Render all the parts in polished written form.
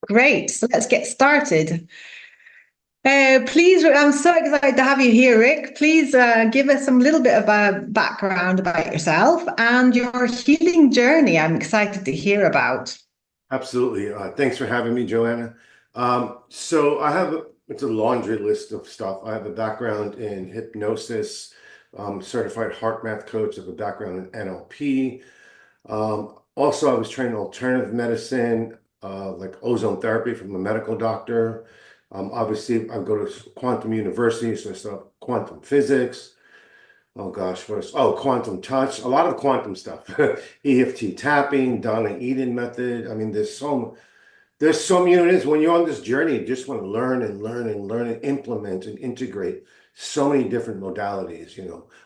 Great. So let's get started. Please, I'm so excited to have you here, Rick. Please give us some little bit of a background about yourself and your healing journey. I'm excited to hear about. Absolutely. Thanks for having me, Joanna. So it's a laundry list of stuff. I have a background in hypnosis, certified heart math coach. I have a background in NLP. Also, I was trained in alternative medicine, like ozone therapy from a medical doctor. Obviously, I go to quantum university, so I study quantum physics. Oh gosh, quantum touch, a lot of quantum stuff. EFT tapping, Donna Eden method. I mean, there's so many units. When you're on this journey, you just want to learn and learn and learn and implement and integrate so many different modalities,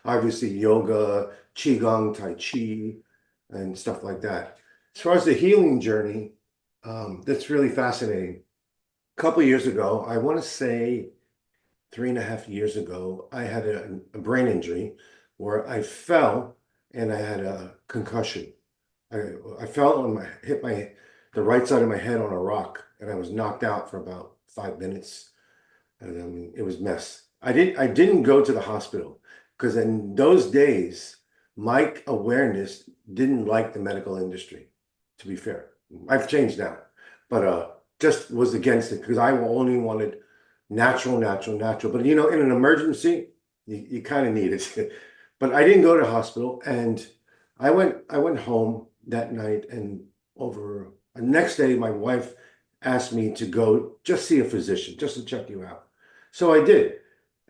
Obviously yoga, qigong, tai chi, and stuff like that. As far as the healing journey, that's really fascinating. A couple of years ago, I want to say 3.5 years ago, I had a brain injury where I fell and I had a concussion. I fell on hit the right side of my head on a rock, and I was knocked out for about 5 minutes. And I mean, it was a mess. I didn't go to the hospital because in those days, my awareness didn't like the medical industry, to be fair. I've changed now, but just was against it because I only wanted natural, natural, natural. But in an emergency, you kind of need it. But I didn't go to hospital, and I went home that night, and over the next day, my wife asked me to go just see a physician, just to check you out. So I did,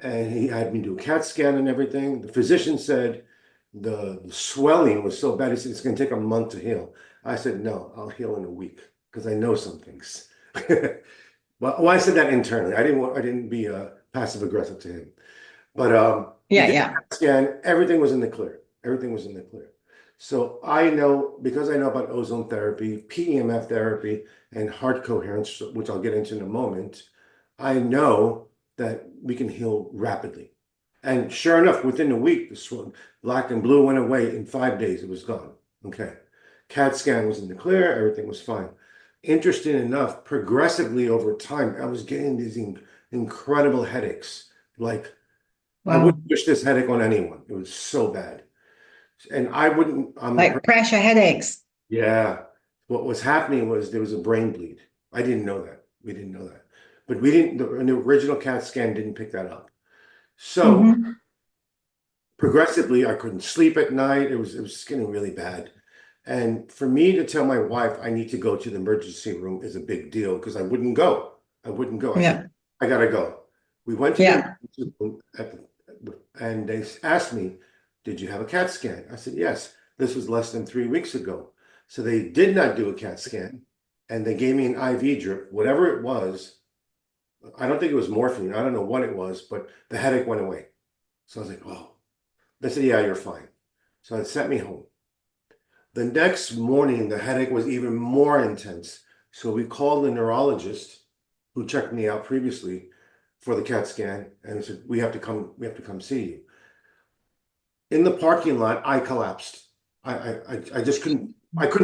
and he had me do a CAT scan and everything. The physician said the swelling was so bad. He said it's going to take a month to heal. I said no, I'll heal in a week because I know some things. Well, I said that internally. I didn't be passive aggressive to him. But we Yeah, did yeah. a scan. Everything was in the clear. Everything was in the clear. So I know because I know about ozone therapy, PEMF therapy, and heart coherence, which I'll get into in a moment. I know that we can heal rapidly. And sure enough, within a week, black and blue went away. In 5 days. It was gone. Okay. CAT scan was in the clear. Everything was fine. Interesting enough, progressively over time, I was getting these incredible headaches. Like I Wow. wouldn't wish this headache on anyone. It was so bad. And I wouldn't, I'm a Like pressure headaches. yeah. What was happening was there was a brain bleed. I didn't know that. We didn't know that. But we didn't, the original CAT scan didn't pick that up. So Hmm. progressively, I couldn't sleep at night. It was getting really bad. And for me to tell my wife I need to go to the emergency room is a big deal because I wouldn't go. I wouldn't go. I said, Yeah, I gotta go. We went to the yeah. emergency room and they asked me, did you have a CAT scan? I said, yes. This was less than 3 weeks ago. So they did not do a CAT scan and they gave me an IV drip, whatever it was. I don't think it was morphine. I don't know what it was, but the headache went away. So I was like, oh, they said, yeah, you're fine. So it sent me home. The next morning, the headache was even more intense. So we called the neurologist who checked me out previously for the CAT scan, and he said, we have to come see you. In the parking lot, I collapsed. I just couldn't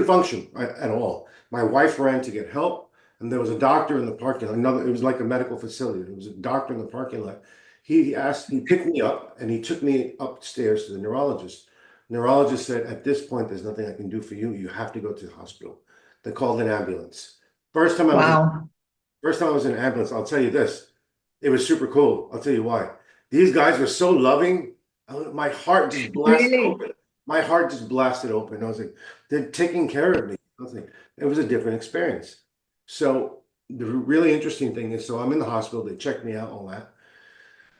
function at all. My wife ran to get help, and there was a doctor in the parking lot. It was like a medical facility. There was a doctor in the parking lot. He picked me up and he took me upstairs to the neurologist. Neurologist said, at this point, there's nothing I can do for you. You have to go to the hospital. They called an ambulance. First time I was in, Wow. first time I was in an ambulance, I'll tell you this, it was super cool. I'll tell you why. These guys were so loving. My heart just blasted Really? open. My heart just blasted open. I was like, they're taking care of me. I was like, it was a different experience. So the really interesting thing is, so I'm in the hospital. They checked me out, all that.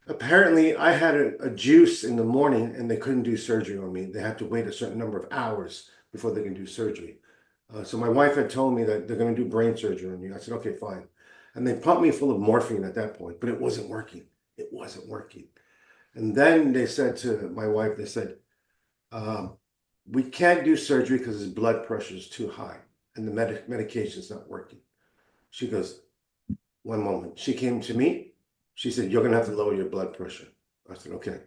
Apparently, I had a juice in the morning and they couldn't do surgery on me. They had to wait a certain number of hours before they can do surgery. So my wife had told me that they're going to do brain surgery on me. I said, okay, fine. And they pumped me full of morphine at that point, but it wasn't working. It wasn't working. And then they said to my wife, they said, um, we can't do surgery because his blood pressure is too high and the medication is not working. She goes, one moment. She came to me. She said, you're going to have to lower your blood pressure. I said, okay.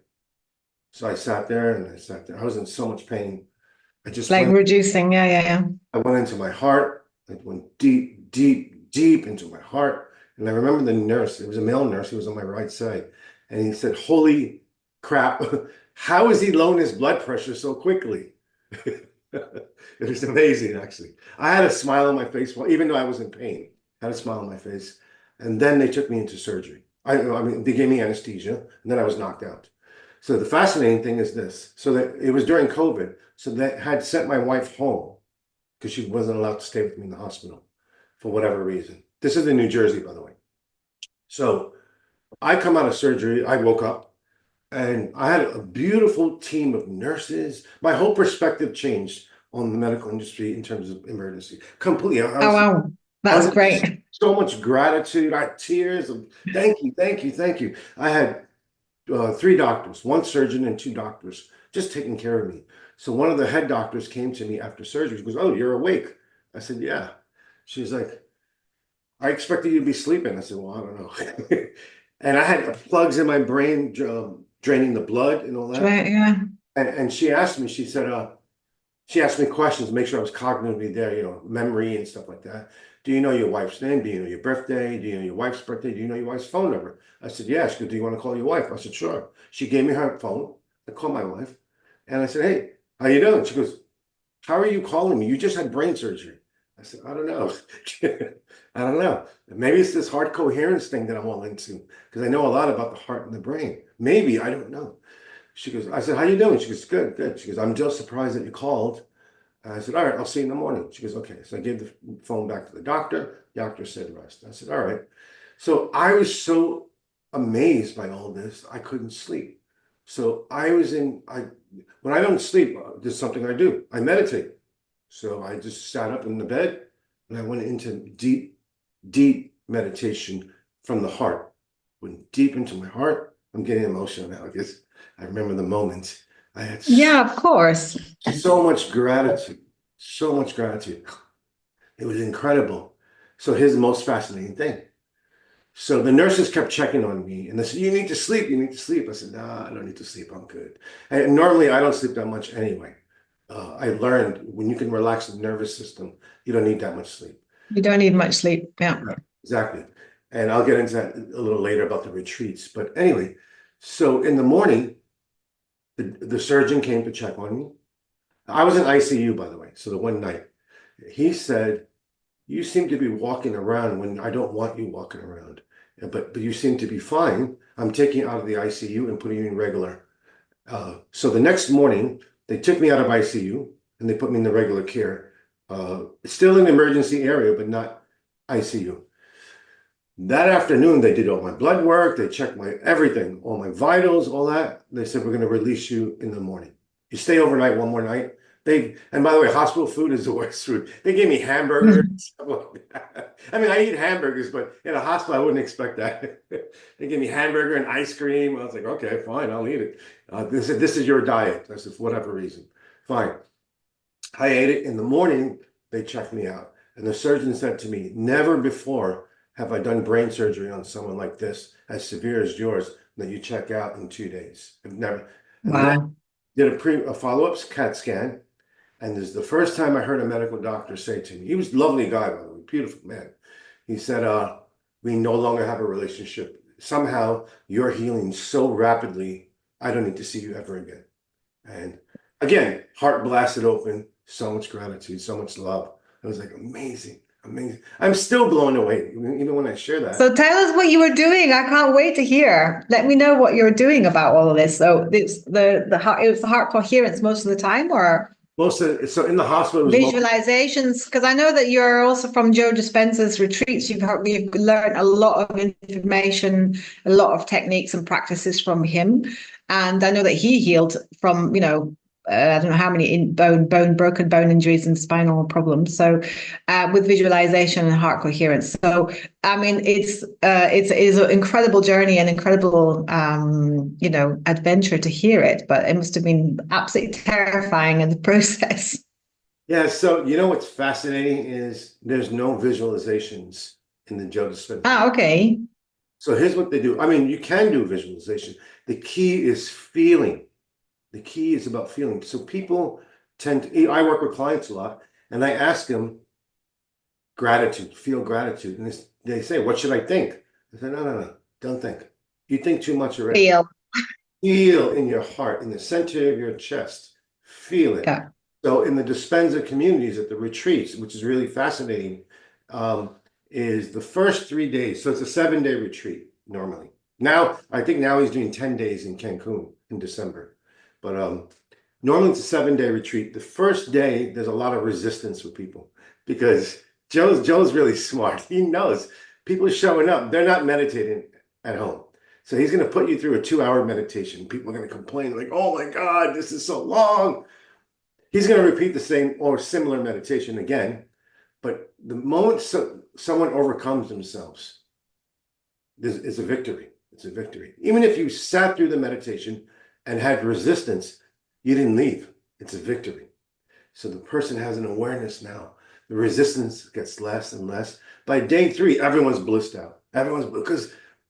So I sat there and I sat there. I was in so much pain. I just Like went, reducing. Yeah, yeah, yeah. I went into my heart. I went deep, deep, deep into my heart. And I remember the nurse, it was a male nurse, he was on my right side. And he said, holy crap, how is he lowering his blood pressure so quickly? It was amazing, actually. I had a smile on my face, well, even though I was in pain, I had a smile on my face. And then they took me into surgery. I mean, they gave me anesthesia, and then I was knocked out. So the fascinating thing is this. So that it was during COVID. So they had sent my wife home because she wasn't allowed to stay with me in the hospital for whatever reason. This is in New Jersey, by the way. So I come out of surgery, I woke up, and I had a beautiful team of nurses. My whole perspective changed on the medical industry in terms of emergency. Completely. Oh, wow. I That's was great. so much gratitude. I had tears of thank you, thank you, thank you. I had three doctors, one surgeon and two doctors just taking care of me. So one of the head doctors came to me after surgery. She goes, "Oh, you're awake." I said, "Yeah." She's like, "I expected you to be sleeping." I said, "Well, I don't know." And I had plugs in my brain draining the blood and all that. Yeah. And she asked me, she asked me questions to make sure I was cognitively there, memory and stuff like that. "Do you know your wife's name? Do you know your birthday? Do you know your wife's birthday? Do you know your wife's phone number?" I said, "Yeah." She goes, "Do you want to call your wife?" I said, "Sure." She gave me her phone. I called my wife and I said, "Hey, how you doing?" She goes, "How are you calling me? You just had brain surgery." I said, "I don't know." I don't know. Maybe it's this heart coherence thing that I'm all into because I know a lot about the heart and the brain. Maybe, I don't know. She goes, I said, "How you doing?" She goes, "Good, good." She goes, "I'm just surprised that you called." I said, "All right, I'll see you in the morning." She goes, "Okay." So I gave the phone back to the doctor. The doctor said rest. I said, "All right." So I was so amazed by all this, I couldn't sleep. So when I don't sleep, there's something I do. I meditate. So I just sat up in the bed and I went into deep, deep meditation from the heart. Went deep into my heart. I'm getting emotional now because I remember the moment. I had Yeah, of course. so much gratitude, so much gratitude. It was incredible. So here's the most fascinating thing. So the nurses kept checking on me and they said, "You need to sleep, you need to sleep." I said, "Nah, I don't need to sleep, I'm good." And normally I don't sleep that much anyway. I learned when you can relax the nervous system, you don't need that much sleep. You don't need much sleep. Yeah. Right. Exactly. And I'll get into that a little later about the retreats. But anyway, so in the morning, the surgeon came to check on me. I was in ICU, by the way. So the one night, he said, "You seem to be walking around when I don't want you walking around, but you seem to be fine. I'm taking you out of the ICU and putting you in regular." So the next morning, they took me out of ICU and they put me in the regular care. Still in the emergency area, but not ICU. That afternoon, they did all my blood work. They checked my everything, all my vitals, all that. They said, "We're going to release you in the morning. You stay overnight one more night." And by the way, hospital food is the worst food. They gave me hamburgers, stuff like that. I mean, I eat hamburgers, but in a hospital, I wouldn't expect that. They gave me hamburger and ice cream. I was like, "Okay, fine, I'll eat it." They said, "This is your diet." I said, "For whatever reason." Fine. I ate it. In the morning, they checked me out. And the surgeon said to me, "Never before have I done brain surgery on someone like this, as severe as yours, that you check out in 2 days." I've never. And then Wow. did a follow-up CAT scan. And this is the first time I heard a medical doctor say to me, he was a lovely guy, by the way, beautiful man. He said, "We no longer have a relationship. Somehow you're healing so rapidly, I don't need to see you ever again." And again, heart blasted open, so much gratitude, so much love. It was like amazing, amazing. I'm still blown away, even when I share that. So tell us what you were doing. I can't wait to hear. Let me know what you're doing about all of this. So it's the heart, it was the heart coherence most of the time, or So in the hospital, it was visualizations, because I know that you're also from Jo Dispenza's retreats. You've learned a lot of information, a lot of techniques and practices from him, and I know that he healed from I don't know how many broken bone injuries and spinal problems. So with visualization and heart coherence. So I mean, it's an incredible journey and incredible adventure to hear it, but it must have been absolutely terrifying in the process. Yeah, so you know what's fascinating is there's no visualizations in the Jo Dispenza. Ah, okay. So here's what they do. I mean, you can do visualization. The key is feeling. The key is about feeling. So people I work with clients a lot, and I ask them, gratitude, feel gratitude. And they say, what should I think? I said, no, don't think. You think too much already. Feel. Feel in your heart, in the center of your chest. Feel it. Yeah. So in the Dispenza communities at the retreats, which is really fascinating, is the first 3 days. So it's a 7-day retreat normally. Now, I think now he's doing 10 days in Cancun in December. But normally it's a 7-day retreat. The first day, there's a lot of resistance with people because Joe's really smart. He knows people are showing up. They're not meditating at home. So he's going to put you through a 2-hour meditation. People are going to complain like, oh my God, this is so long. He's going to repeat the same or similar meditation again. But the moment someone overcomes themselves, it's a victory. It's a victory. Even if you sat through the meditation and had resistance, you didn't leave. It's a victory. So the person has an awareness now. The resistance gets less and less. By day 3, everyone's blissed out. Everyone's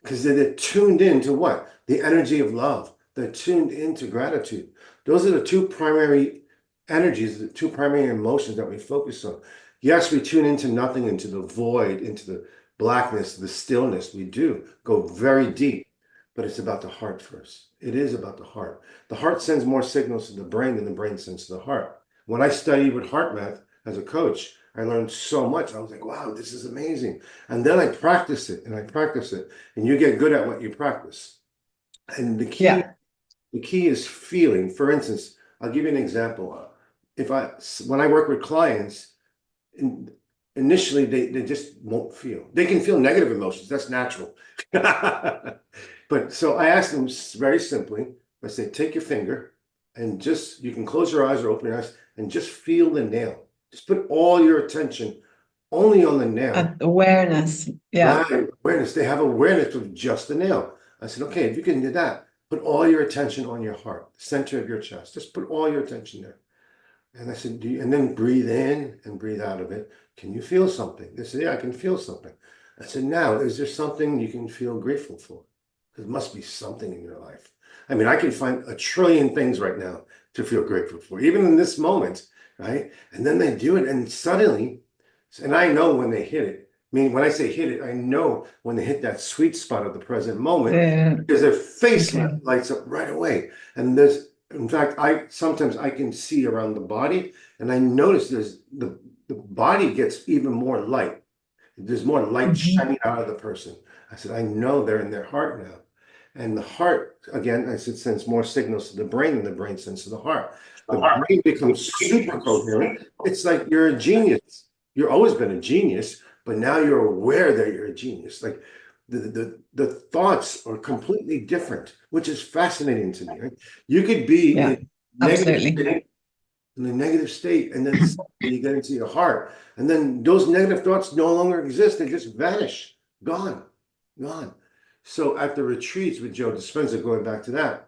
because they're tuned into what? The energy of love. They're tuned into gratitude. Those are the two primary energies, the two primary emotions that we focus on. Yes, we tune into nothing, into the void, into the blackness, the stillness. We do go very deep, but it's about the heart first. It is about the heart. The heart sends more signals to the brain than the brain sends to the heart. When I studied with heart math as a coach, I learned so much. I was like, wow, this is amazing. And then I practice it and I practice it. And you get good at what you practice. And the key is feeling. For instance, I'll give you an example. When I work with clients, initially they just won't feel. They can feel negative emotions. That's natural. But so I ask them very simply, I say, take your finger and you can close your eyes or open your eyes and just feel the nail. Just put all your attention only on the nail. Awareness. Yeah. Right, awareness. They have awareness of just the nail. I said, okay, if you can do that, put all your attention on your heart, the center of your chest. Just put all your attention there. And I said, and then breathe in and breathe out of it. Can you feel something? They said, yeah, I can feel something. I said, now, is there something you can feel grateful for? There must be something in your life. I mean, I can find a trillion things right now to feel grateful for, even in this moment, right? And then they do it, and suddenly, and I know when they hit it. I mean, when I say hit it, I know when they hit that sweet spot of the present moment because their face lights up right away. And in fact, sometimes I can see around the body, and I notice the body gets even more light. There's more light shining out of the person. I said, I know they're in their heart now. And the heart, again, I said, sends more signals to the brain than the brain sends to the heart. The brain becomes super coherent. It's like you're a genius. You've always been a genius, but now you're aware that you're a genius. Like the thoughts are completely different, which is fascinating to me. Right? You could be in a negative state, and then you get into your heart, and then those negative thoughts no longer exist. They just vanish, gone. So at the retreats with Jo Dispenza, going back to that,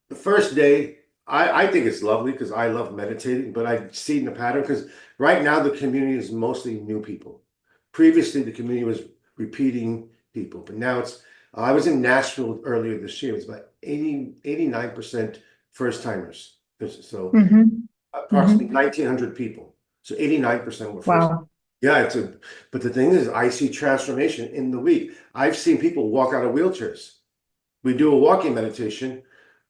the first day, I think it's lovely because I love meditating, but I see in the pattern because right now the community is mostly new people. Previously, the community was repeating people, but now I was in Nashville earlier this year. It's about 89% first timers. So approximately 1,900 people. So 89% were first. Wow. Yeah, but the thing is, I see transformation in the week. I've seen people walk out of wheelchairs. We do a walking meditation.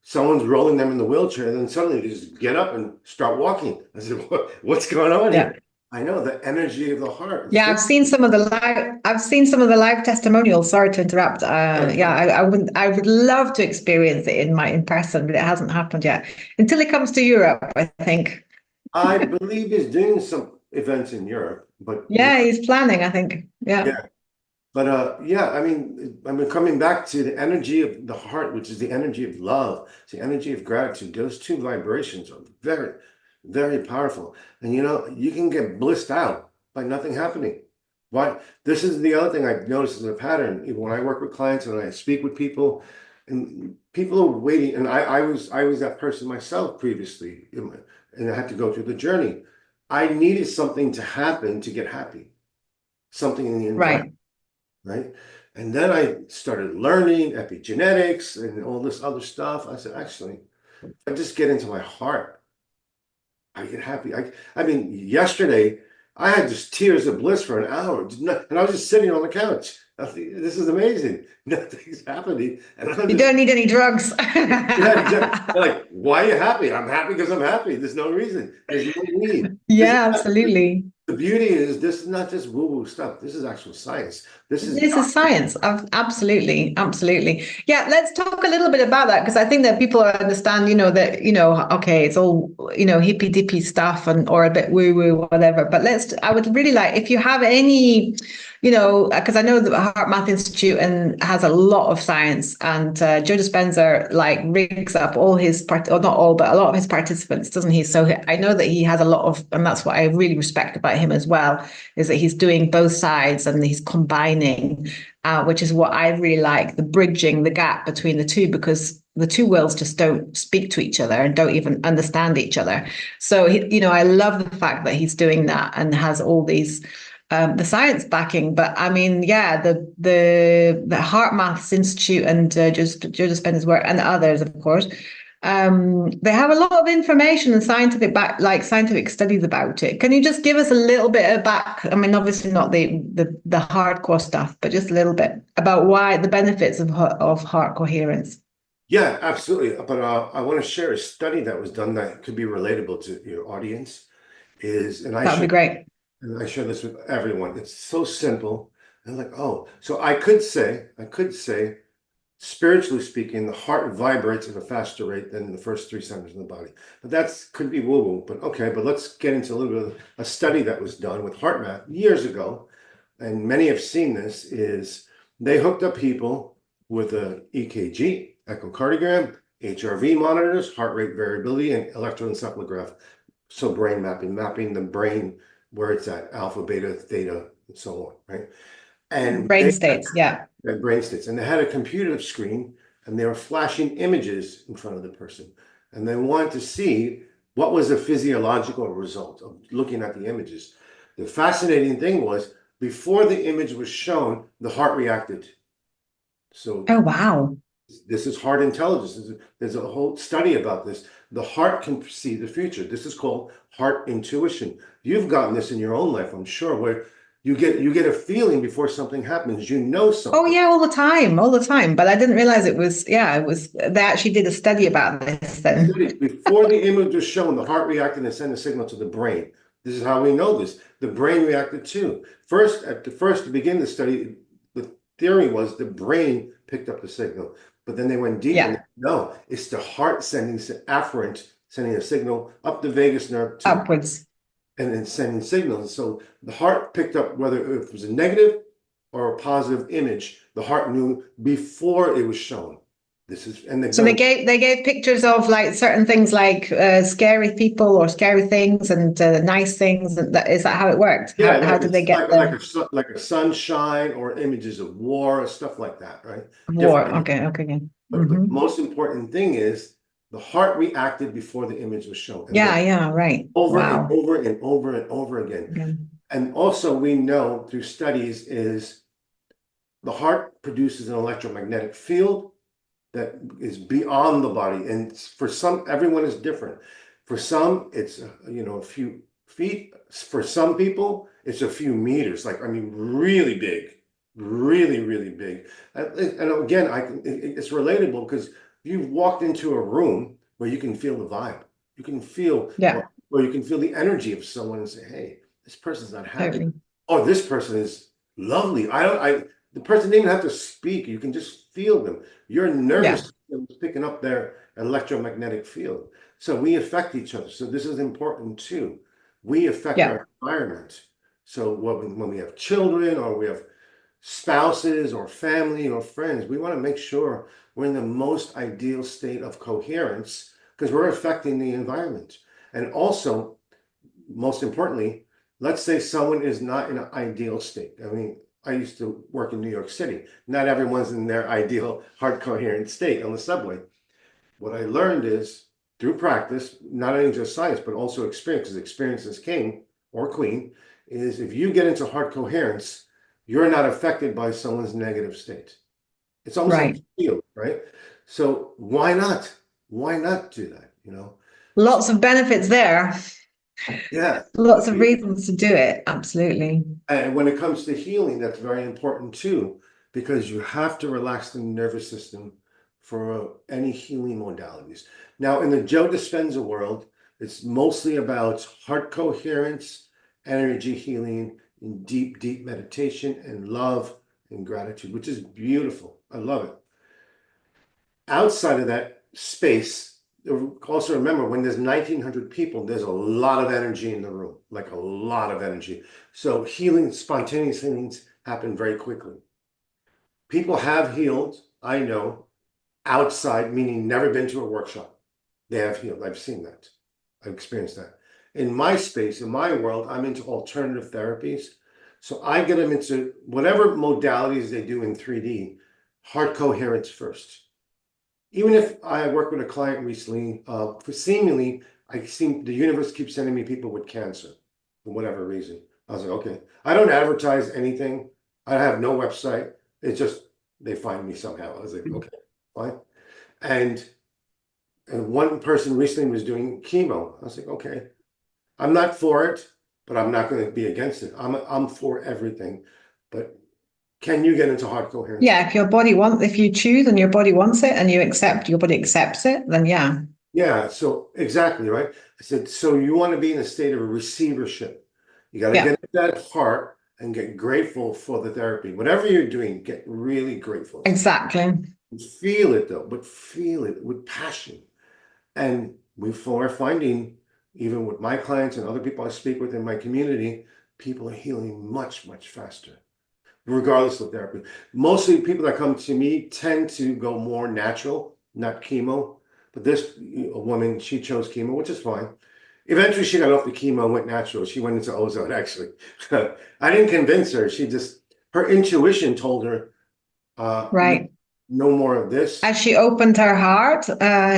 Someone's rolling them in the wheelchair, and then suddenly they just get up and start walking. I said, what's going on here? I know the energy of the heart. Yeah, I've seen some of the live testimonials. Sorry to interrupt. I would love to experience it in person, but it hasn't happened yet until it comes to Europe, I think. I believe he's doing some events in Europe, but he's planning, I think. But I mean, coming back to the energy of the heart, which is the energy of love, it's the energy of gratitude. Those two vibrations are very, very powerful. And you can get blissed out by nothing happening. Why? This is the other thing I've noticed as a pattern. Even when I work with clients and I speak with people, and people are waiting, and I was that person myself previously, and I had to go through the journey. I needed something to happen to get happy. Something in the environment. Right. And then I started learning epigenetics and all this other stuff. I said, actually, if I just get into my heart, I get happy. I mean, yesterday, I had just tears of bliss for an hour, and I was just sitting on the couch. I think, this is amazing. Nothing's happening, and I'm You just don't need any drugs. yeah, exactly. They're like, why are you happy? I'm happy because I'm happy. There's no reason. There's no need. This is Yeah, not, absolutely. the beauty is this is not just woo-woo stuff. This is actual science. This is This is science. Absolutely. Absolutely. Yeah, let's talk a little bit about that because I think that people understand, that, okay, it's all, hippy dippy stuff and or a bit woo woo, whatever. But I would really like if you have any, because I know the Heart Math Institute and has a lot of science and Jo Dispenza like rigs up all his or not all, but a lot of his participants, doesn't he? So I know that he has a lot of, and that's what I really respect about him as well, is that he's doing both sides and he's combining, which is what I really like, the bridging the gap between the two, because the two worlds just don't speak to each other and don't even understand each other. So, I love the fact that he's doing that and has all these the science backing. But I mean, yeah, the Heart Maths Institute and Jo Dispenza's work and others, of course, they have a lot of information and scientific studies about it. Can you just give us a little bit of back? I mean, obviously not the hardcore stuff, but just a little bit about why the benefits of heart coherence. yeah, absolutely. But I want to share a study that was done that could be relatable to your audience. That would be great. And I share this with everyone. It's so simple. And like, oh, so I could say, spiritually speaking, the heart vibrates at a faster rate than the first three centers in the body. But that's could be woo-woo, but okay, but let's get into a little bit of a study that was done with heart math years ago, and many have seen this, is they hooked up people with a EKG, echocardiogram, HRV monitors, heart rate variability, and electroencephalograph. So brain mapping the brain where it's at, alpha, beta, theta, and so on, right? And Brain states, yeah. their brain states. And they had a computer screen and they were flashing images in front of the person. And they wanted to see what was the physiological result of looking at the images. The fascinating thing was before the image was shown, the heart reacted. So Oh, wow. this is heart intelligence. There's a whole study about this. The heart can see the future. This is called heart intuition. You've gotten this in your own life, I'm sure, where you get a feeling before something happens. You know Oh something. yeah, all the time, all the time. But I didn't realize it was, yeah, it was, they actually did a study about this then. Studies before the image was shown, the heart reacted and sent a signal to the brain. This is how we know this. The brain reacted too. To begin the study, the theory was the brain picked up the signal, but then they went deeper. Yeah, No, it's the heart sending afferent, sending a signal up the vagus nerve to, upwards. and then sending signals. So the heart picked up whether it was a negative or a positive image. The heart knew before it was shown. This is, and they've So done. they gave pictures of like certain things like scary people or scary things and nice things. And is that how it worked? Yeah, How like did they it's get the like a sunshine or images of war or stuff like that, right? war? Different. Okay, okay, yeah. But the Hmm. most important thing is the heart reacted before the image was shown, and then Yeah, yeah, right. over and Wow. over and over and over again. Yeah. And also we know through studies is the heart produces an electromagnetic field that is beyond the body. And for some, everyone is different. For some, it's a few feet. For some people, it's a few meters. Like I mean, really big, really, really big. And again, it's relatable because you've walked into a room where you can feel the vibe. You can feel, Yeah, or you can feel the energy of someone and say, "Hey, this person's not happy," totally. or "This person is lovely." I don't. The person didn't even have to speak. You can just feel them. Your nervous Yeah, system is picking up their electromagnetic field. So we affect each other. So this is important too. We affect yeah. our environment. So when we have children or we have spouses or family or friends, we want to make sure we're in the most ideal state of coherence because we're affecting the environment. And also, most importantly, let's say someone is not in an ideal state. I mean, I used to work in New York City. Not everyone's in their ideal heart coherent state on the subway. What I learned is through practice, not only just science, but also experience, because experience is king or queen, is if you get into heart coherence, you're not affected by someone's negative state. It's almost like Right. a shield, right? So why not? Why not do that? Lots of benefits there. Yeah. Lots of reasons to do it. Absolutely. And when it comes to healing, that's very important too, because you have to relax the nervous system for any healing modalities. Now, in the Jo Dispenza world, it's mostly about heart coherence, energy healing, and deep, deep meditation and love and gratitude, which is beautiful. I love it. Outside of that space, also remember when there's 1,900 people, there's a lot of energy in the room, like a lot of energy. So healing, spontaneous healings happen very quickly. People have healed, I know, outside, meaning never been to a workshop. They have healed. I've seen that. I've experienced that. In my space, in my world, I'm into alternative therapies. So I get them into whatever modalities they do in 3D, heart coherence first. Even if I work with a client recently, for seemingly, I seem the universe keeps sending me people with cancer for whatever reason. I was like, okay, I don't advertise anything. I have no website. It's just they find me somehow. I was like, okay, fine. And one person recently was doing chemo. I was like, okay, I'm not for it, but I'm not going to be against it. I'm for everything. But can you get into heart coherence? Yeah, if you choose and your body wants it and you accept, your body accepts it, then yeah. Yeah, so exactly, right? I said, so you want to be in a state of receivership. You got to Yeah, get at that heart and get grateful for the therapy. Whatever you're doing, get really grateful. exactly. Feel it though, but feel it with passion. And we're finding, even with my clients and other people I speak with in my community, people are healing much, much faster, regardless of therapy. Mostly people that come to me tend to go more natural, not chemo. But this woman, she chose chemo, which is fine. Eventually, she got off the chemo and went natural. She went into ozone, actually. I didn't convince her. Her intuition told her, no, Right. no more of this. As she opened her heart,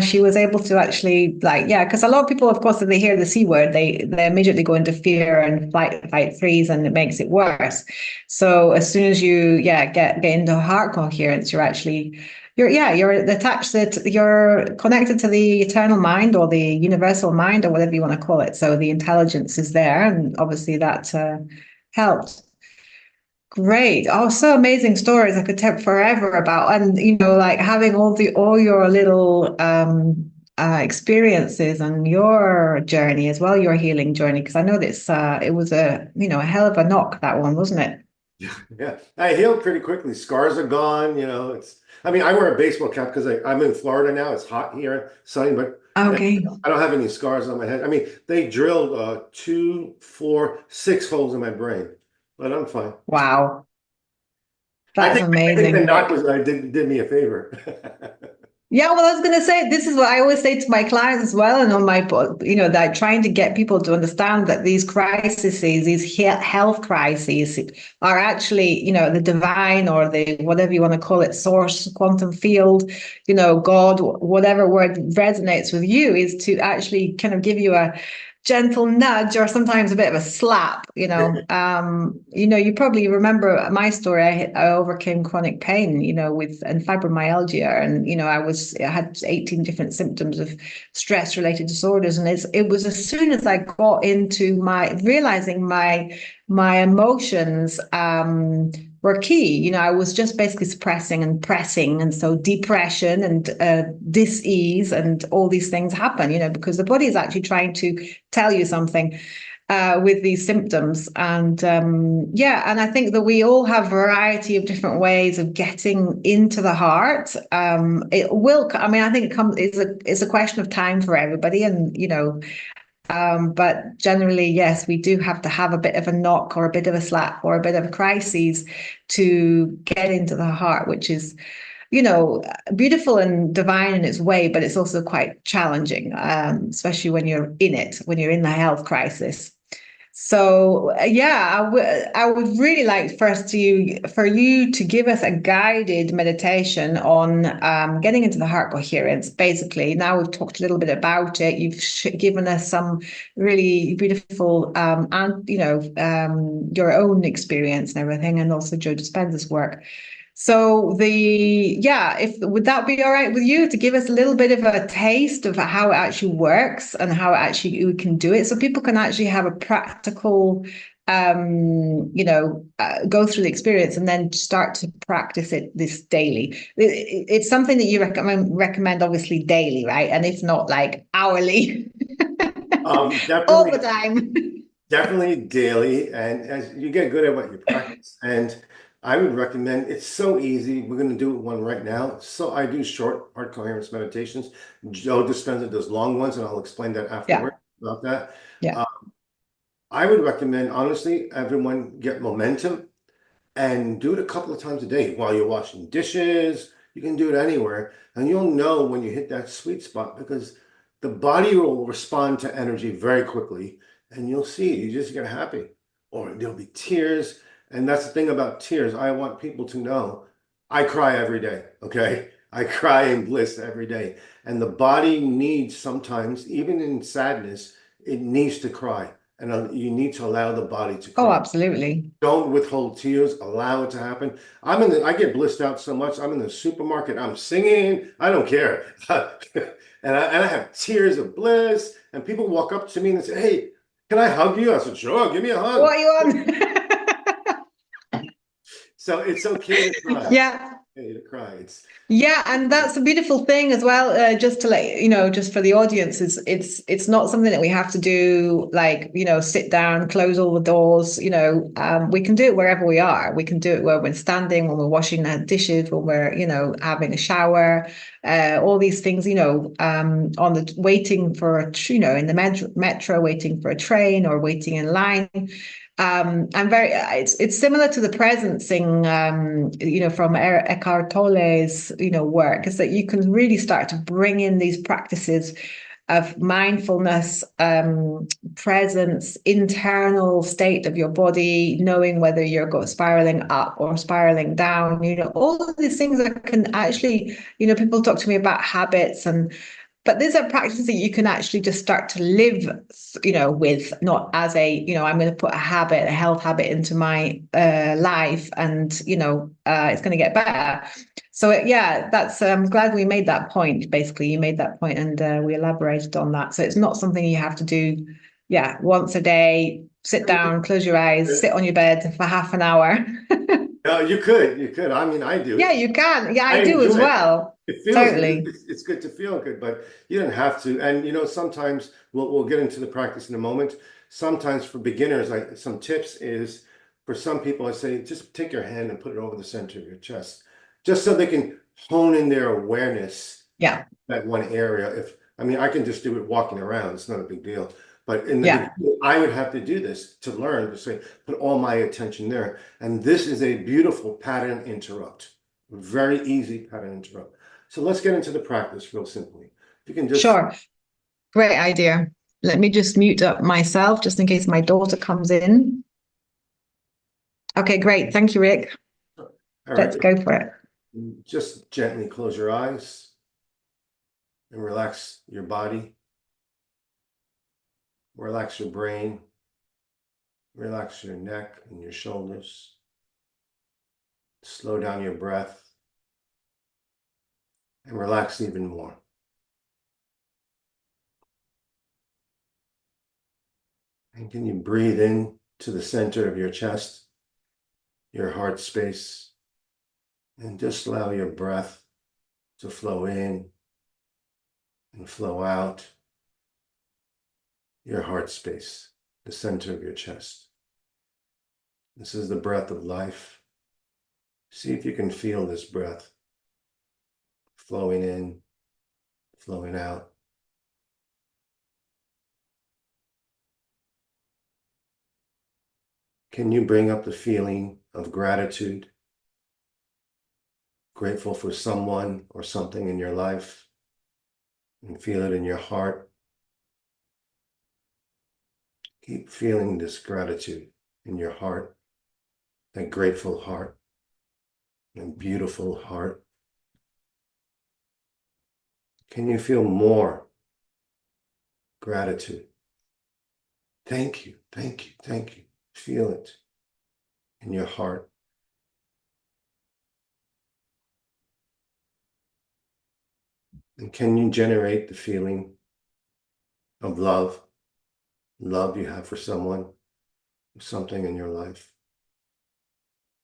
she was able to actually yeah, because a lot of people, of course, if they hear the C word, they immediately go into fear and fight, freeze, and it makes it worse. So as soon as you, get into heart coherence, you're attached you're connected to the eternal mind or the universal mind or whatever you want to call it. So the intelligence is there, and obviously that helps. Great. Oh, so amazing stories I could tell forever about. And like having all your little experiences and your journey as well, your healing journey. Because I know this it was a hell of a knock, that one, wasn't it? Yeah, I healed pretty quickly. Scars are gone. I mean, I wear a baseball cap because I'm in Florida now. It's hot here, sunny, but Okay. I don't have any scars on my head. I mean, they drilled 2, 4, 6 holes in my brain, but I'm fine. Wow. I That's think the amazing, knock Rick. was did me a favor. Yeah, well, I was going to say, this is what I always say to my clients as well, and on my, that trying to get people to understand that these crises, these health crises, are actually, the divine or the whatever you want to call it, source, quantum field, God, whatever word resonates with you, is to actually kind of give you a gentle nudge or sometimes a bit of a slap. You probably remember my story. I overcame chronic pain, and fibromyalgia, and I had 18 different symptoms of stress related disorders, and it was as soon as I got into my realizing my emotions were key. I was just basically suppressing and pressing. And so depression and dis-ease and all these things happen, because the body is actually trying to tell you something with these symptoms. And and I think that we all have a variety of different ways of getting into the heart. I think it's a question of time for everybody. And, but generally, yes, we do have to have a bit of a knock or a bit of a slap or a bit of a crisis to get into the heart, which is, beautiful and divine in its way, but it's also quite challenging, especially when you're in it, when you're in the health crisis. So yeah, I would really like for you to give us a guided meditation on getting into the heart coherence. Basically, now we've talked a little bit about it. You've given us some really beautiful and your own experience and everything, and also Jo Dispenza's work. So if would that be all right with you to give us a little bit of a taste of how it actually works and how it actually we can do it, so people can actually have a practical, go through the experience and then start to practice this daily. It's something that you recommend obviously daily, right? And it's not like hourly, all the Definitely, time. definitely daily, and as you get good at what you practice, and I would recommend it's so easy. We're going to do one right now. So I do short heart coherence meditations. Jo Dispenza does long ones, and I'll explain that Yeah, afterward about that. yeah. Uh, I would recommend, honestly, everyone get momentum and do it a couple of times a day while you're washing dishes. You can do it anywhere, and you'll know when you hit that sweet spot because the body will respond to energy very quickly, and you'll see you just get happy, or there'll be tears. And that's the thing about tears. I want people to know I cry every day, okay? I cry in bliss every day. And the body needs sometimes, even in sadness, it needs to cry. And you need to allow the body to Oh, cry. absolutely. Don't withhold tears. Allow it to happen. I get blissed out so much. I'm in the supermarket. I'm singing. I don't care. And I have tears of bliss. And people walk up to me and they say, "Hey, can I hug you?" I said, "Sure, give me a What hug." are you on? So it's okay to cry. Yeah. Okay to cry. It's Yeah, and that's a beautiful thing as well. Just to let you know, just for the audience, is it's not something that we have to do like sit down, close all the doors. We can do it wherever we are. We can do it where we're standing, when we're washing the dishes, when we're having a shower, all these things. On the waiting for in the metro, waiting for a train or waiting in line. I'm very. It's similar to the presencing, from Eckhart Tolle's, work, is that you can really start to bring in these practices of mindfulness, presence, internal state of your body, knowing whether you're spiraling up or spiraling down. All of these things that can actually, people talk to me about habits but these are practices that you can actually just start to live, with, not as I'm going to put a health habit into my life, and it's going to get better. So yeah, I'm glad we made that point. Basically, you made that point, and we elaborated on that. So it's not something you have to do, yeah, once a day. Sit down, close your eyes, sit on your bed for half an hour. no, you could. You could. I mean, I do Yeah, it. you can. Yeah, I I do as enjoy it. well. It feels good. Totally. It's good to feel good, but you don't have to. And sometimes we'll get into the practice in a moment. Sometimes for beginners, like some tips is for some people, I say just take your hand and put it over the center of your chest, just so they can hone in their awareness Yeah. that one area. If I mean, I can just do it walking around. It's not a big deal. But in the Yeah. beginning, I would have to do this to learn to say, put all my attention there. And this is a beautiful pattern interrupt. Very easy pattern interrupt. So let's get into the practice real simply. If you can just, Sure. Great idea. Let me just mute up myself just in case my daughter comes in. Okay, great. Thank you, Rick. all right, Let's go for it. just gently close your eyes and relax your body, relax your brain, relax your neck and your shoulders. Slow down your breath and relax even more. And can you breathe in to the center of your chest, your heart space, and just allow your breath to flow in and flow out your heart space, the center of your chest. This is the breath of life. See if you can feel this breath flowing in, flowing out. Can you bring up the feeling of gratitude, grateful for someone or something in your life, and feel it in your heart? Keep feeling this gratitude in your heart, that grateful heart, that beautiful heart. Can you feel more gratitude? Thank you, thank you, thank you. Feel it in your heart. And can you generate the feeling of love, love you have for someone, something in your life?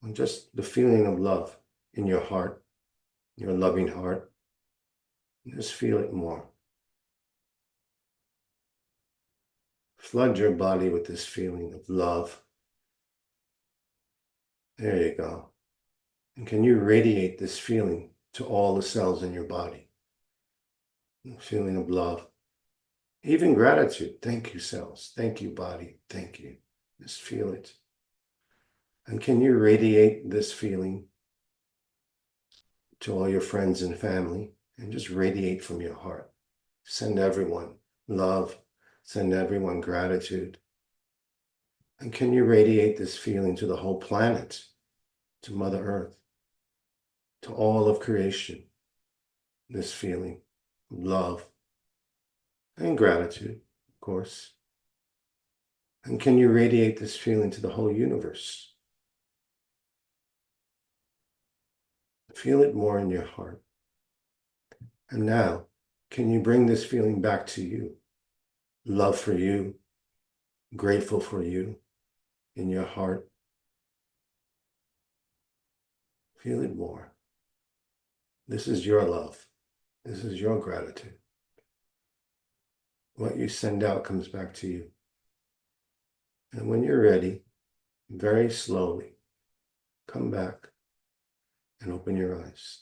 And just the feeling of love in your heart, your loving heart. Just feel it more. Flood your body with this feeling of love. There you go. And can you radiate this feeling to all the cells in your body? The feeling of love. Even gratitude. Thank you, cells. Thank you, body. Thank you. Just feel it. And can you radiate this feeling to all your friends and family? And just radiate from your heart. Send everyone love. Send everyone gratitude. And can you radiate this feeling to the whole planet, to Mother Earth, to all of creation? This feeling of love and gratitude, of course. And can you radiate this feeling to the whole universe? Feel it more in your heart. And now, can you bring this feeling back to you? Love for you, grateful for you in your heart. Feel it more. This is your love. This is your gratitude. What you send out comes back to you. And when you're ready, very slowly, come back and open your eyes.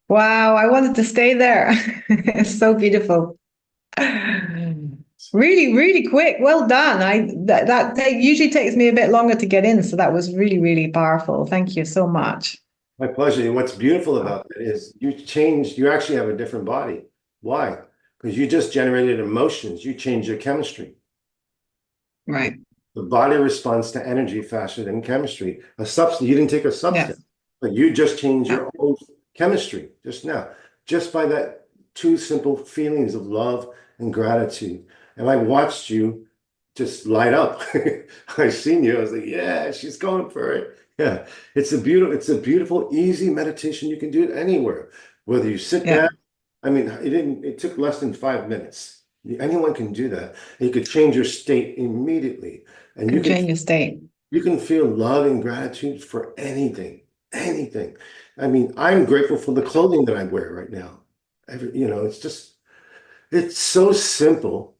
Wow, I wanted to stay there. It's so beautiful. Really, really quick. Well done. Usually takes me a bit longer to get in, so that was really, really powerful. Thank you so much. My pleasure. And what's beautiful about it is you actually have a different body. Why? Because you just generated emotions. You changed your chemistry. Right. The body responds to energy faster than chemistry. A substance, you didn't take a substance, Yes. but you just changed Yeah. your own chemistry just now, just by that two simple feelings of love and gratitude. And I watched you just light up. I seen you. I was like, yeah, she's going for it. Yeah, it's a beautiful, easy meditation. You can do it anywhere, whether you sit Yeah. down. I mean, it took less than 5 minutes. Anyone can do that. You could change your state immediately. And Can change your state. you can feel love and gratitude for anything, anything. I mean, I'm grateful for the clothing that I wear right now. It's so simple.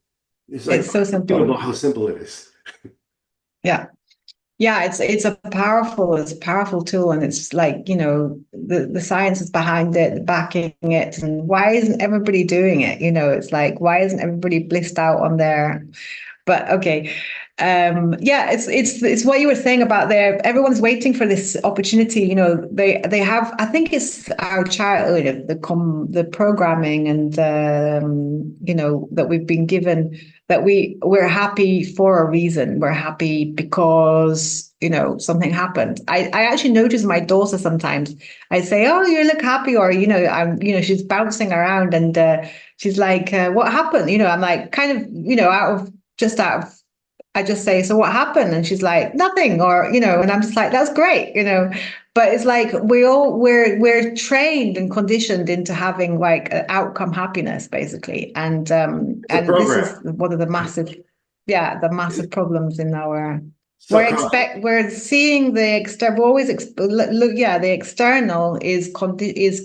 It's like It's so unbelievable simple. how simple it is. Yeah. Yeah, it's a powerful tool, and it's like, the science is behind it, backing it, and why isn't everybody doing it? It's like, why isn't everybody blissed out on their but okay. Yeah, it's what you were saying about there. Everyone's waiting for this opportunity. They have. I think it's our childhood, the programming, and that we've been given, that we're happy for a reason. We're happy because something happened. I actually notice my daughter sometimes. I say, "Oh, you look happy," or she's bouncing around, and she's like, "What happened?" I'm like, kind of, out of I just say, "So what happened?" And she's like, "Nothing," or and I'm just like, "That's great," but it's like we're trained and conditioned into having like outcome happiness, basically. It's a And this is program. one of the massive problems in our Subconscious. we're seeing the external. We're always look, yeah, the external is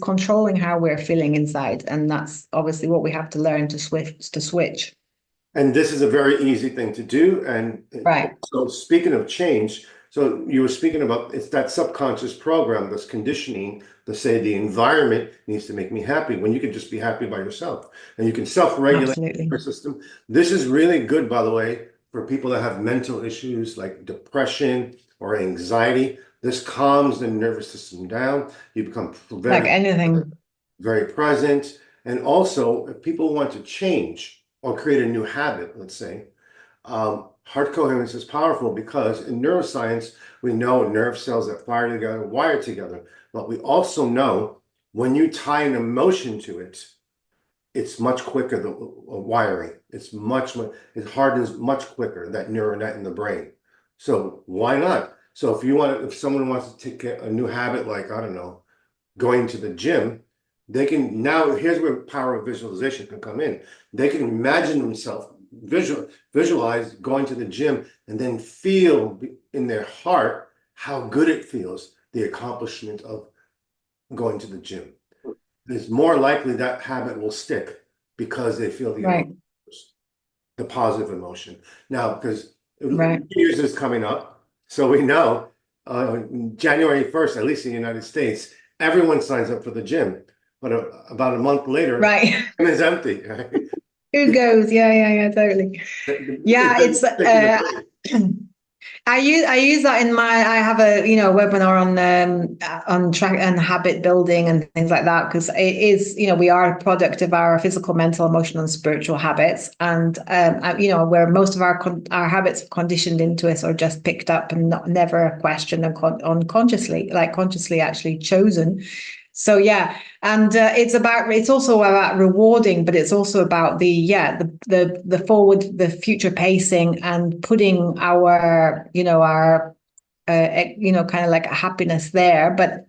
controlling how we're feeling inside, and that's obviously what we have to learn to switch. And this is a very easy thing to do. And Right. so, speaking of change, so you were speaking about it's that subconscious program that's conditioning to say the environment needs to make me happy when you can just be happy by yourself and you can self-regulate Absolutely. your system. This is really good, by the way, for people that have mental issues like depression or anxiety. This calms the nervous system down. You become Like very, anything. very present. And also, if people want to change or create a new habit, let's say, heart coherence is powerful because in neuroscience, we know nerve cells that fire together, wire together. But we also know when you tie an emotion to it, it's much quicker, the wiring. It's it hardens much quicker, that neural net in the brain. So why not? So if someone wants to take a new habit, like, I don't know, going to the gym, they can now, here's where power of visualization can come in. They can imagine themselves, visualize going to the gym, and then feel in their heart how good it feels, the accomplishment of going to the gym. It's more likely that habit will stick because they feel the Right. emotion, the positive emotion. Now, because Right. New Year's is coming up, so we know January 1st, at least in the United States, everyone signs up for the gym. But about a month later, Right. it is empty. Right? Who goes? Yeah, totally. It Yeah, doesn't it's stick in the brain. I use that in I have a webinar on track and habit building and things like that, because it is, we are a product of our physical, mental, emotional, and spiritual habits, and where most of our habits are conditioned into us or just picked up and never questioned and unconsciously, like consciously actually chosen. So yeah, and it's also about rewarding, but it's also about the forward, the future pacing, and putting our kind of like a happiness there, but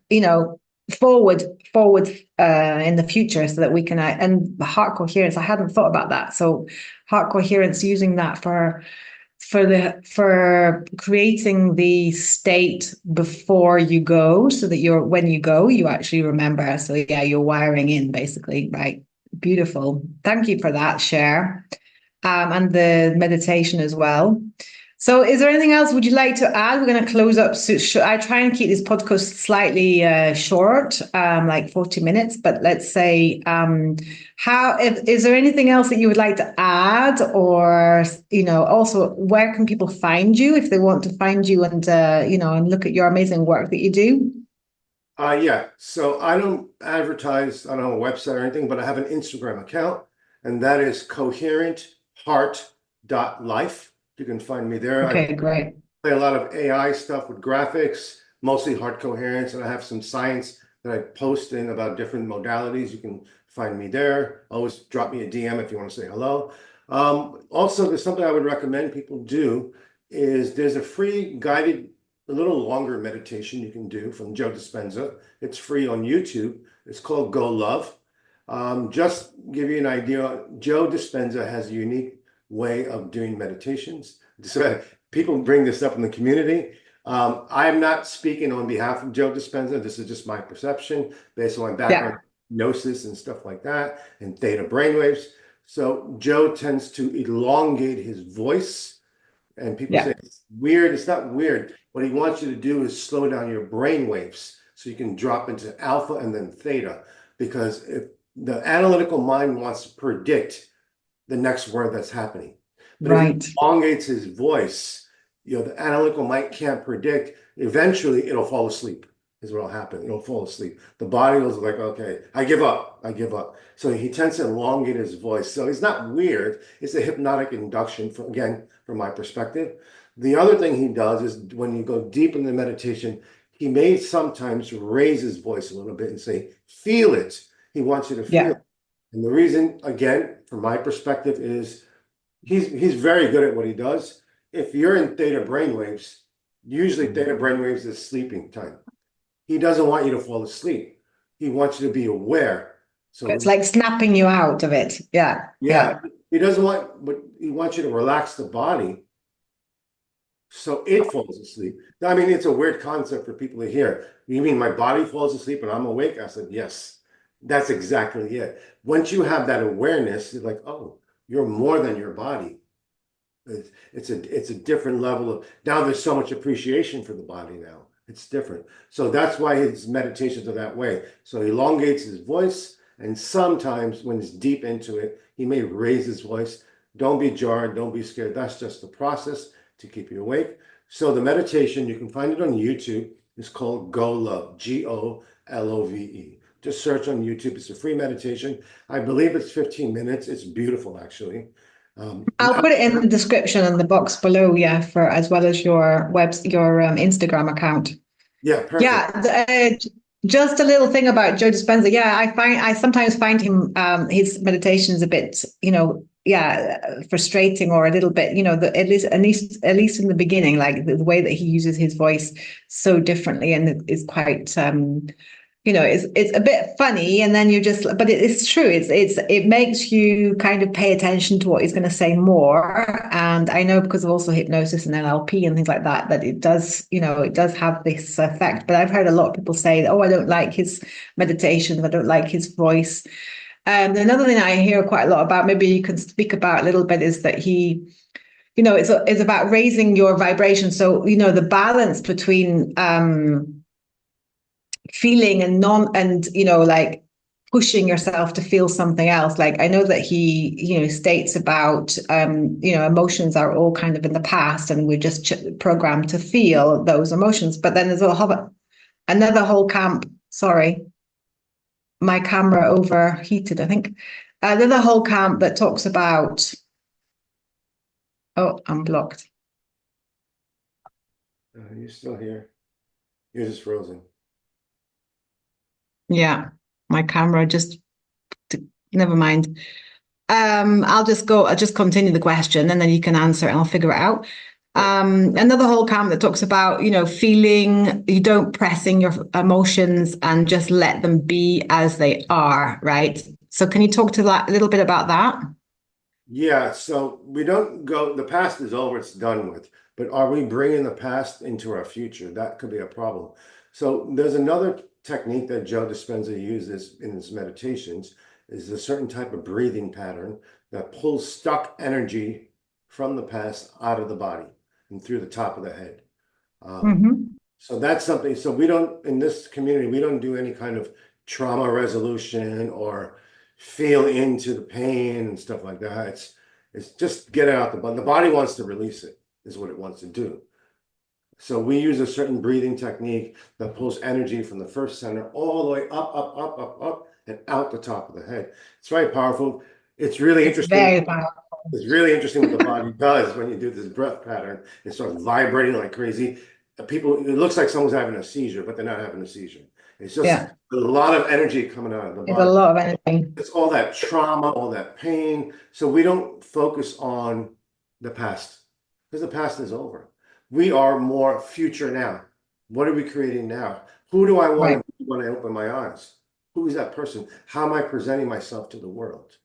forward in the future, so that we can and heart coherence. I hadn't thought about that. So heart coherence, using that for creating the state before you go, so that when you go, you actually remember. So yeah, you're wiring in, basically, right? Beautiful. Thank you for that share, and the meditation as well. So is there anything else would you like to add? We're going to close up. So I try and keep this podcast slightly short, like 40 minutes, but let's say, is there anything else that you would like to add? Or, also, where can people find you if they want to find you and, and look at your amazing work that you do? Yeah. So I don't advertise, I don't have a website or anything, but I have an Instagram account, and that is coherentheart.life. You can find me there. I Okay, great. play a lot of AI stuff with graphics, mostly heart coherence, and I have some science that I post in about different modalities. You can find me there. Always drop me a DM if you want to say hello. Also, there's something I would recommend people do is there's a free guided, a little longer meditation you can do from Jo Dispenza. It's free on YouTube. It's called Go Luv. Just give you an idea, Jo Dispenza has a unique way of doing meditations. So people bring this up in the community. I am not speaking on behalf of Jo Dispenza. This is just my perception based on my background, Yeah, hypnosis and stuff like that, and theta brainwaves. So Jo tends to elongate his voice, and people say yeah, it's weird. It's not weird. What he wants you to do is slow down your brain waves so you can drop into alpha and then theta. Because if the analytical mind wants to predict the next word that's happening, but if he right, elongates his voice, the analytical mind can't predict. Eventually, it'll fall asleep. Is what'll happen. It'll fall asleep. The body was like, okay, I give up. I give up. So he tends to elongate his voice. So he's not weird. It's a hypnotic induction, from my perspective. The other thing he does is when you go deep in the meditation, he may sometimes raise his voice a little bit and say, feel it. He wants you to feel yeah, it. And the reason, again, from my perspective, is he's very good at what he does. If you're in theta brainwaves, usually theta brainwaves is sleeping time. He doesn't want you to fall asleep. He wants you to be aware. it's So like snapping you out of it. Yeah, yeah, yeah, he doesn't want, but he wants you to relax the body so it falls asleep. I mean, it's a weird concept for people to hear. You mean my body falls asleep and I'm awake? I said, yes, that's exactly it. Once you have that awareness, you're like, oh, you're more than your body. It's a different level of, now there's so much appreciation for the body now. It's different. So that's why his meditations are that way. So he elongates his voice, and sometimes when he's deep into it, he may raise his voice. Don't be jarred, don't be scared. That's just the process to keep you awake. So the meditation, you can find it on YouTube. It's called Go Luv, Golove. Just search on YouTube. It's a free meditation. I believe it's 15 minutes. It's beautiful, actually. I'll put it in the description in the box below, yeah, for as well as your Instagram account. Yeah, Yeah, perfect. Just a little thing about Jo Dispenza. Yeah, I sometimes find him his meditations a bit, frustrating or a little bit, at least in the beginning, like the way that he uses his voice so differently and is quite it's a bit funny, and then but it's true. It makes you kind of pay attention to what he's going to say more. And I know because of also hypnosis and NLP and things like that, that it does have this effect. But I've heard a lot of people say, "Oh, I don't like his meditations. I don't like his voice." And another thing I hear quite a lot about, maybe you can speak about a little bit, is that it's about raising your vibration. So the balance between feeling and like pushing yourself to feel something else. Like I know that he states about emotions are all kind of in the past, and we're just programmed to feel those emotions. But then there's another whole camp. Sorry, my camera overheated, I think. There's a whole camp that talks about, oh, I'm blocked. You're still here. You're just frozen. Yeah, my camera just, never mind. I'll just continue the question and then you can answer it and I'll figure it out. Another whole camp that talks about, feeling, you don't pressing your emotions and just let them be as they are, right? So can you talk to that a little bit about that? Yeah, so we don't go, the past is over, it's done with. But are we bringing the past into our future? That could be a problem. So there's another technique that Jo Dispenza uses in his meditations, is a certain type of breathing pattern that pulls stuck energy from the past out of the body and through the top of the head. So that's something. So we don't, in this community, we don't do any kind of trauma resolution or feel into the pain and stuff like that. It's just get it out the body. The body wants to release it, is what it wants to do. So we use a certain breathing technique that pulls energy from the first center all the way up, up, up, up, up, and out the top of the head. It's very powerful. It's really interesting. Very powerful. It's really interesting what the body does when you do this breath pattern. It starts vibrating like crazy. People, it looks like someone's having a seizure, but they're not having a seizure. It's just a lot of energy coming out of the body. It's a lot of energy. It's all that trauma, all that pain. So we don't focus on the past because the past is over. We are more future now. What are we creating now? Who do I want to be when I open my eyes? Who is that person? How am I presenting myself to the world?